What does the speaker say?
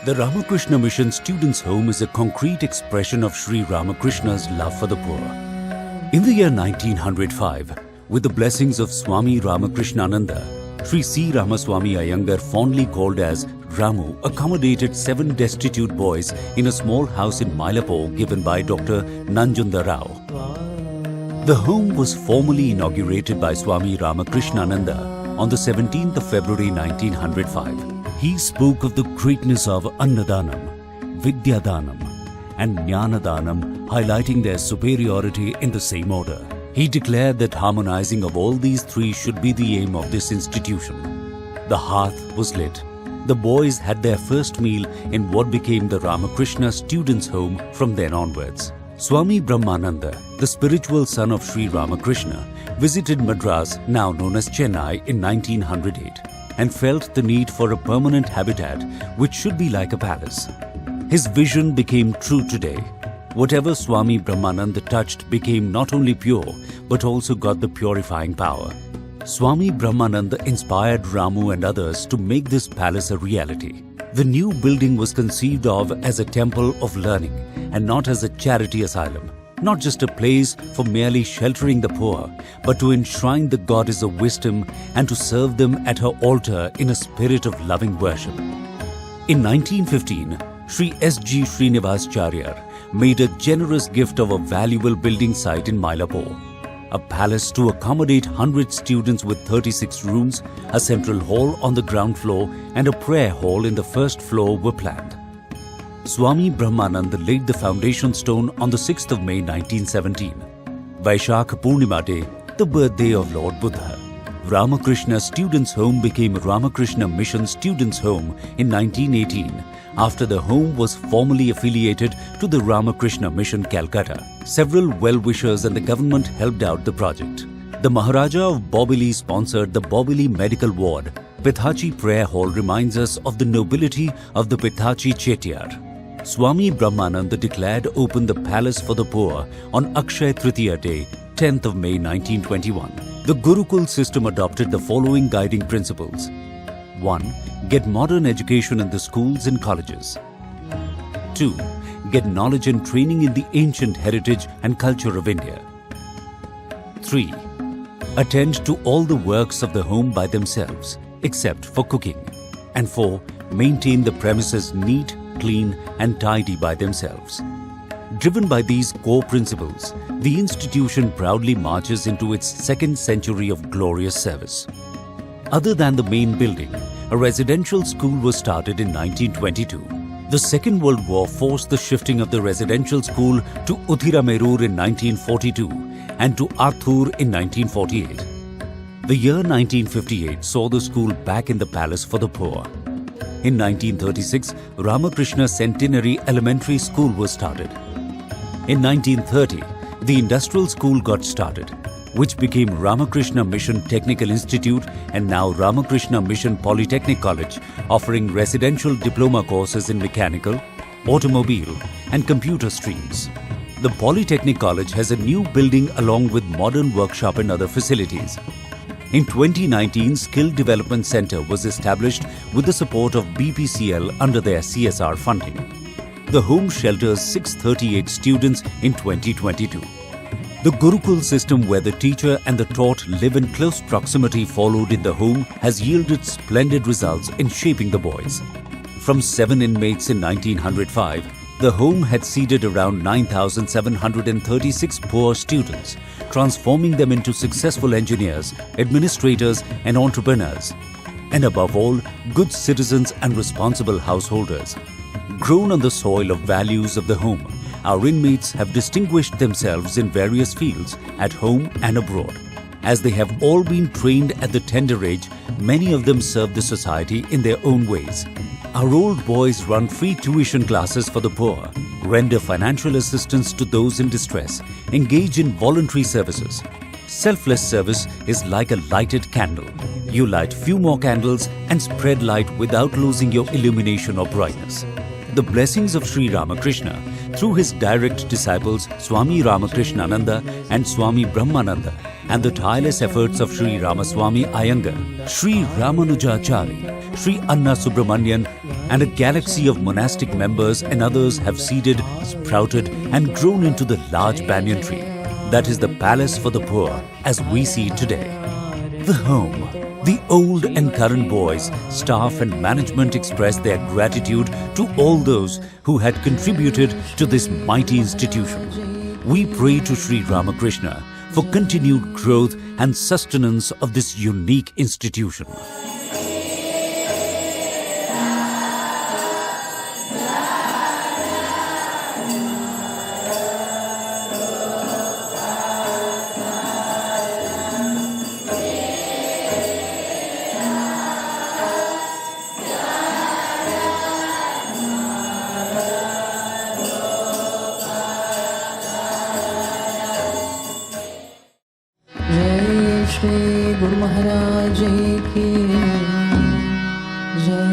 The Ramakrishna Mission Students' Home is a concrete expression of Sri Ramakrishna's love for the poor. In the year 1905, with the blessings of Swami Ramakrishna, Sri C. Ramaswamy Iyengar, fondly called as Ramu, accommodated 7 destitute boys in a small house in Mylapore given by Dr. Nanjunda Rao. The home was formally inaugurated by Swami Ramakrishna on the 17th of February 1905. He spoke of the greatness of Annadanam, Vidyadanam and Jnanadanam, highlighting their superiority in the same order. He declared that harmonizing of all these 3 should be the aim of this institution. The hearth was lit. The boys had their first meal in what became the Ramakrishna Students' Home from then onwards. Swami Brahmananda, the spiritual son of Sri Ramakrishna, visited Madras, now known as Chennai, in 1908 and felt the need for a permanent habitat which should be like a palace. His vision became true today. Whatever Swami Brahmananda touched became not only pure but also got the purifying power. Swami Brahmananda inspired Ramu and others to make this palace a reality. The new building was conceived of as a temple of learning and not as a charity asylum. Not just a place for merely sheltering the poor, but to enshrine the goddess of wisdom and to serve them at her altar in a spirit of loving worship. In 1915, Sri S.G. Srinivasacharya made a generous gift of a valuable building site in Mylapore. A palace to accommodate 100 students with 36 rooms, a central hall on the ground floor and a prayer hall in the first floor were planned. Swami Brahmananda laid the foundation stone on the 6th of May 1917. Vaishakh Purnima Day, the birthday of Lord Buddha. Ramakrishna Students' Home became Ramakrishna Mission Students' Home in 1918 after the home was formally affiliated to the Ramakrishna Mission Calcutta. Several well-wishers and the government helped out the project. The Maharaja of Bobili sponsored the Bobili Medical Ward. Pithachi Prayer Hall reminds us of the nobility of the Pithachi Chetiyar. Swami Brahmananda declared open the palace for the poor on Akshaya Tritiya Day, 10th of May 1921. The Gurukul system adopted the following guiding principles. 1. Get modern education in the schools and colleges. 2. Get knowledge and training in the ancient heritage and culture of India. 3. Attend to all the works of the home by themselves, except for cooking. And 4. Maintain the premises neat, clean and tidy by themselves. Driven by these core principles, the institution proudly marches into its 2nd century of glorious service. Other than the main building, a residential school was started in 1922. The Second World War forced the shifting of the residential school to Uthiramerur in 1942 and to Arthur in 1948. The year 1958 saw the school back in the palace for the poor. In 1936, Ramakrishna Centenary Elementary School was started. In 1930, the industrial school got started, which became Ramakrishna Mission Technical Institute and now Ramakrishna Mission Polytechnic College, offering residential diploma courses in mechanical, automobile and computer streams. The Polytechnic College has a new building along with modern workshop and other facilities. In 2019, Skill Development Center was established with the support of BPCL under their CSR funding. The home shelters 638 students in 2022. The Gurukul system, where the teacher and the taught live in close proximity followed in the home, has yielded splendid results in shaping the boys. From 7 inmates in 1905, the home had seated around 9,736 poor students, transforming them into successful engineers, administrators and entrepreneurs. And above all, good citizens and responsible householders. Grown on the soil of values of the home, our inmates have distinguished themselves in various fields at home and abroad. As they have all been trained at the tender age, many of them serve the society in their own ways. Our old boys run free tuition classes for the poor, render financial assistance to those in distress, engage in voluntary services. Selfless service is like a lighted candle. You light few more candles and spread light without losing your illumination or brightness. The blessings of Sri Ramakrishna through his direct disciples Swami Ramakrishna and Swami Brahmananda and the tireless efforts of Sri Ramaswamy Iyengar, Sri Ramanujachari, Sri Anna Subramanian, and a galaxy of monastic members and others have seeded, sprouted, and grown into the large banyan tree that is the palace for the poor as we see it today. The home. The old and current boys, staff and management express their gratitude to all those who had contributed to this mighty institution. We pray to Sri Ramakrishna for continued growth and sustenance of this unique institution. जय श्री गुरु महाराज की जय।